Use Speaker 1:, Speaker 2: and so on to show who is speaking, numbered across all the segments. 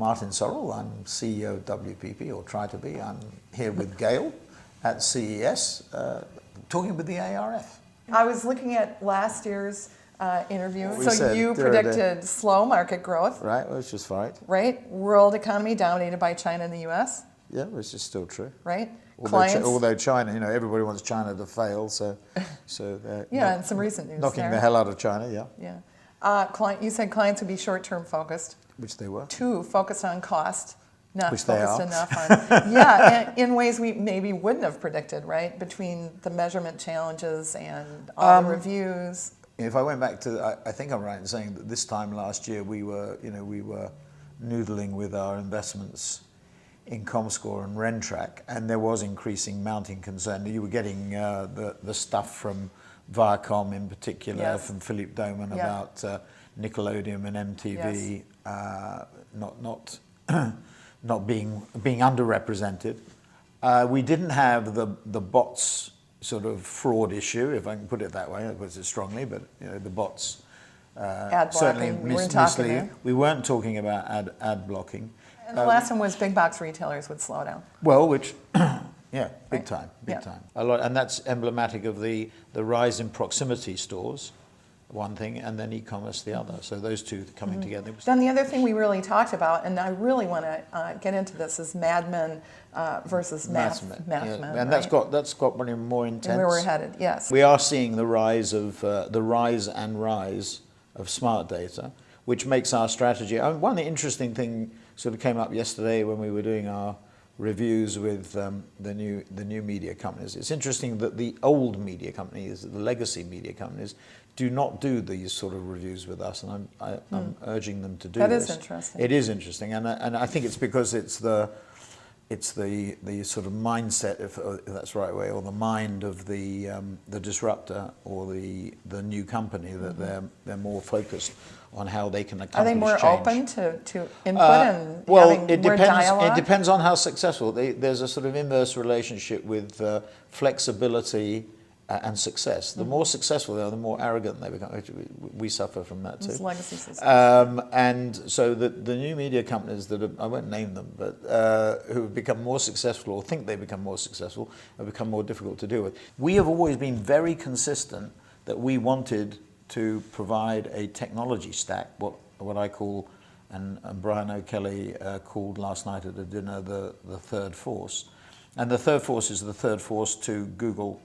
Speaker 1: Martin Sorrell. I'm CEO of WPP, or try to be. I'm here with Gail at CES, talking with the ARF.
Speaker 2: I was looking at last year's interview.
Speaker 1: We
Speaker 2: So
Speaker 1: said
Speaker 2: you predicted slow market growth.
Speaker 1: Right, well, it's just right.
Speaker 2: Right? World economy dominated by China and the U.S.
Speaker 1: Yeah, which is still true.
Speaker 2: Right?
Speaker 1: Although China, everybody wants China to fail, so
Speaker 2: yeah, and some recent news
Speaker 1: knocking
Speaker 2: there.
Speaker 1: the hell out of China, yeah.
Speaker 2: Yeah. You said clients would be short-term focused.
Speaker 1: Which they were.
Speaker 2: 2, focused on cost, not
Speaker 1: Which they
Speaker 2: focused
Speaker 1: are.
Speaker 2: enough on. Yeah, in ways we maybe wouldn't have predicted, right? Between the measurement challenges and all the reviews.
Speaker 1: If I went back to, I think I'm right in saying that this time last year we were noodling with our investments in Comscore and Rentrack, and there was increasing mounting concern. You were getting the stuff from Viacom in particular,
Speaker 2: Yes.
Speaker 1: from Philippe Doman about Nickelodeon and MTV not being underrepresented. We didn't have the bots sort of fraud issue, if I can put it that way. I put it strongly, but the bots
Speaker 2: Ad
Speaker 1: certainly
Speaker 2: blocking, we weren't talking
Speaker 1: mislead.
Speaker 2: there.
Speaker 1: We weren't talking about ad blocking.
Speaker 2: And the last one was big box retailers would slow down.
Speaker 1: Well, which, yeah, big
Speaker 2: Right.
Speaker 1: time.
Speaker 2: Yeah.
Speaker 1: A lot, and that's emblematic of the rise in proximity stores, one thing, and then e-commerce the other. So those two coming together.
Speaker 2: Then the other thing we really talked about, and I really want to get into this, is Madmen versus Madmen.
Speaker 1: And that's got one more intense.
Speaker 2: And where we're headed, yes.
Speaker 1: We are seeing the rise of smart data, which makes our strategy. One interesting thing sort of came up yesterday when we were doing our reviews with the new media companies. It's interesting that the old media companies, the legacy media companies, do not do these sort of reviews with us, and I'm urging them to do this.
Speaker 2: That is interesting.
Speaker 1: It is interesting, and I think it's because it's the sort of mindset, if that's the right way, or the mind of the disruptor or the new company, that they're more focused on how they can accomplish change.
Speaker 2: Are they more open to input and having more dialogue?
Speaker 1: It depends on how successful. There's a sort of inverse relationship with flexibility and success. The more successful they are, the more arrogant they become. We suffer from that too.
Speaker 2: It's legacy system.
Speaker 1: And so the new media companies I won't name them, but who have become more successful or think they become more successful, have become more difficult to deal with. We have always been very consistent that we wanted to provide a technology stack, what I call, and Brian O'Kelly called last night at a dinner, the third force. And the third force is the third force to Google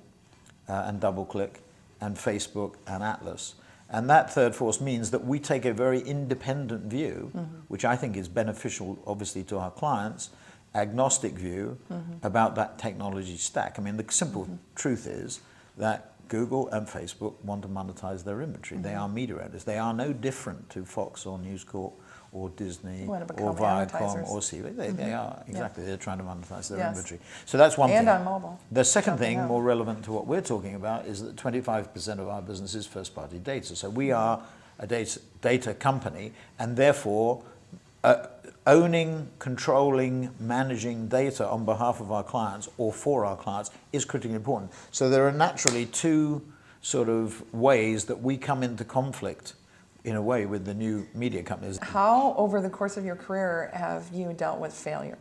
Speaker 1: and DoubleClick and Facebook and Atlas. And that third force means that we take a very independent view, which I think is beneficial, obviously, to our clients, agnostic view about that technology stack. I mean, the simple truth is that Google and Facebook want to monetize their inventory. They are media owners. They are no different to Fox or News Corp or Disney or Viacom or CB. They are, exactly. They're trying to monetize their inventory. So that's one thing.
Speaker 2: And on mobile.
Speaker 1: The second thing, more relevant to what we're talking about, is that 25% of our business is first-party data. So we are a data company, and therefore owning, controlling, managing data on behalf of our clients or for our clients is critically important. So there are naturally two sort of ways that we come into conflict in a way with the new media companies.
Speaker 2: How, over the course of your career, have you dealt with failure?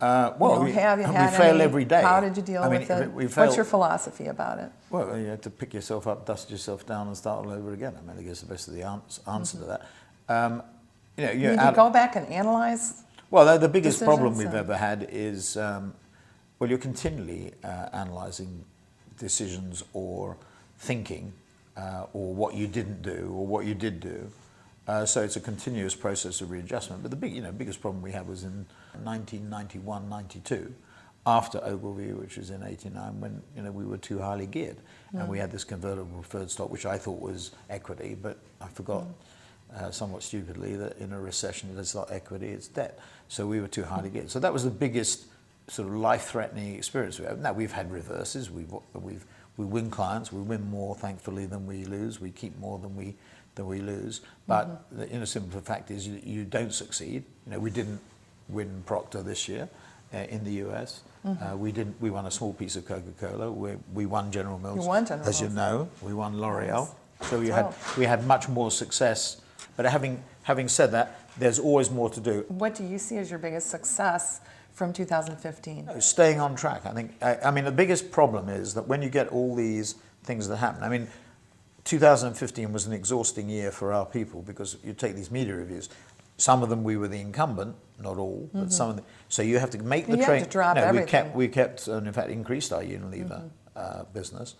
Speaker 1: We fail every day.
Speaker 2: How did you deal with it? What's your philosophy about it?
Speaker 1: Well, you have to pick yourself up, dust yourself down, and start all over again. I mean, I guess the best of the answer to that. You can
Speaker 2: go back and analyze.
Speaker 1: Well, the biggest problem we've ever had is, you're continually analysing decisions or thinking, or what you didn't do or what you did do. So it's a continuous process of readjustment. But the biggest problem we had was in 1991, 92, after Ogilvy, which was in 89, when we were too highly geared, and we had this convertible preferred stock, which I thought was equity, but I forgot. Somewhat stupidly, that in a recession it's not equity, it's debt. So we were too highly geared. So that was the biggest sort of life-threatening experience we had. Now we've had reverses. We win clients. We win more, thankfully, than we lose. We keep more than we lose. But the simple fact is, you don't succeed. We didn't win Procter this year in the US. We won a small piece of Coca-Cola. We won General Mills.
Speaker 2: You won General
Speaker 1: Mills. As you know, we won L'Oreal. So we had much more success. But having said that, there's always more to do.
Speaker 2: What do you see as your biggest success from 2015?
Speaker 1: Staying on track, I think. I mean, the biggest problem is that when you get all these things that happen, I mean, 2015 was an exhausting year for our people because you take these media reviews. Some of them we were the incumbent, not all, but some of them. So you have to make the
Speaker 2: You have to drop everything.
Speaker 1: We kept, and in fact increased our Unilever business,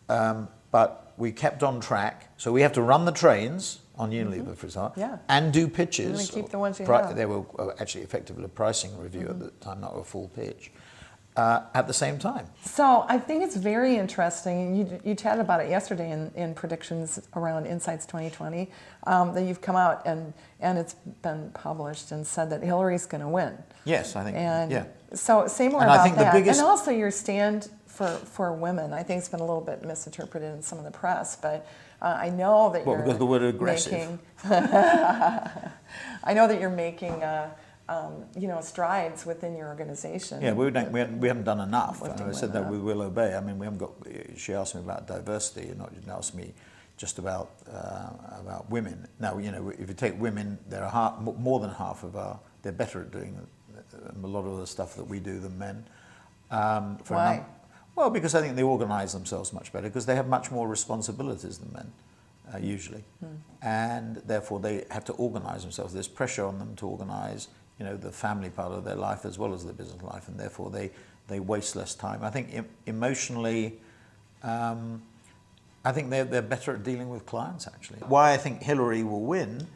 Speaker 1: but we kept on track. So we have to run the trains on Unilever, for example, and do pitches.
Speaker 2: You're going to keep the ones you have.
Speaker 1: They were actually effectively a pricing review at the time, not a full pitch. At the same time.
Speaker 2: So I think it's very interesting. You chatted about it yesterday in predictions around Insights 2020 that you've come out and it's been published and said that Hillary's going to win.
Speaker 1: Yes, I think.
Speaker 2: And so say more about that. And also your stand for women. I think it's been a little bit misinterpreted in some of the press, but I know that you're
Speaker 1: because the word aggressive.
Speaker 2: I know that you're making. Strides within your organization.
Speaker 1: Yeah, we haven't done enough. I said that with Will Obey. I mean, we haven't got. She asked me about diversity, and not just asked me just about women. Now, if you take women, they're more than half of our. They're better at doing a lot of the stuff that we do than men.
Speaker 2: Why?
Speaker 1: Well, because I think they organise themselves much better because they have much more responsibilities than men. Usually, and therefore they have to organise themselves. There's pressure on them to organise, the family part of their life as well as the business life, and therefore they waste less time. I think emotionally, I think they're better at dealing with clients actually. Why I think Hillary will win,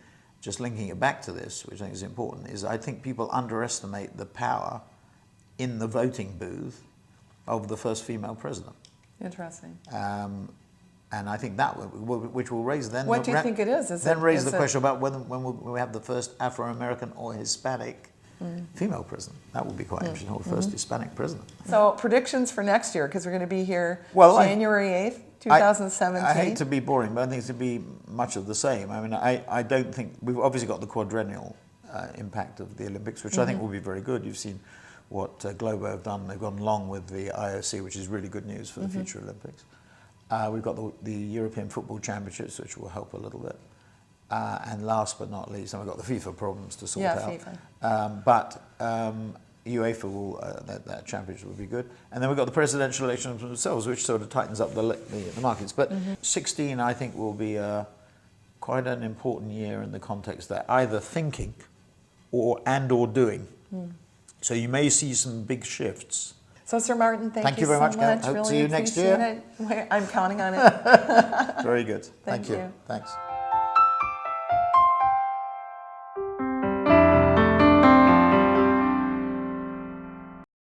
Speaker 1: just linking it back to this, which I think is important, is I think people underestimate the power in the voting booth of the first female president.
Speaker 2: Interesting.
Speaker 1: And I think that which will raise then.
Speaker 2: What do you think it is?
Speaker 1: Raise the question about when we have the first Afro-American or Hispanic female president. That would be quite interesting. Or the first Hispanic president.
Speaker 2: So predictions for next year, because we're going to be here January 8th, 2017.
Speaker 1: I hate to be boring, but I think it's to be much of the same. I mean, I don't think we've obviously got the quadrennial impact of the Olympics, which I think will be very good. You've seen what Globo have done. They've gone along with the IOC, which is really good news for the future Olympics. We've got the European Football Championships, which will help a little bit. And last but not least, and we've got the FIFA problems to sort out. FIFA. But UEFA will, that championship will be good. And then we've got the presidential elections themselves, which sort of tightens up the markets. But 16, I think, will be quite an important year in the context that either thinking or doing. So you may see some big shifts.
Speaker 2: So, Sir Martin, thank you
Speaker 1: very
Speaker 2: so
Speaker 1: much.
Speaker 2: much.
Speaker 1: Hope to
Speaker 2: really
Speaker 1: see you next year.
Speaker 2: I'm counting on it.
Speaker 1: Very good.
Speaker 2: Thank you.
Speaker 1: Thanks.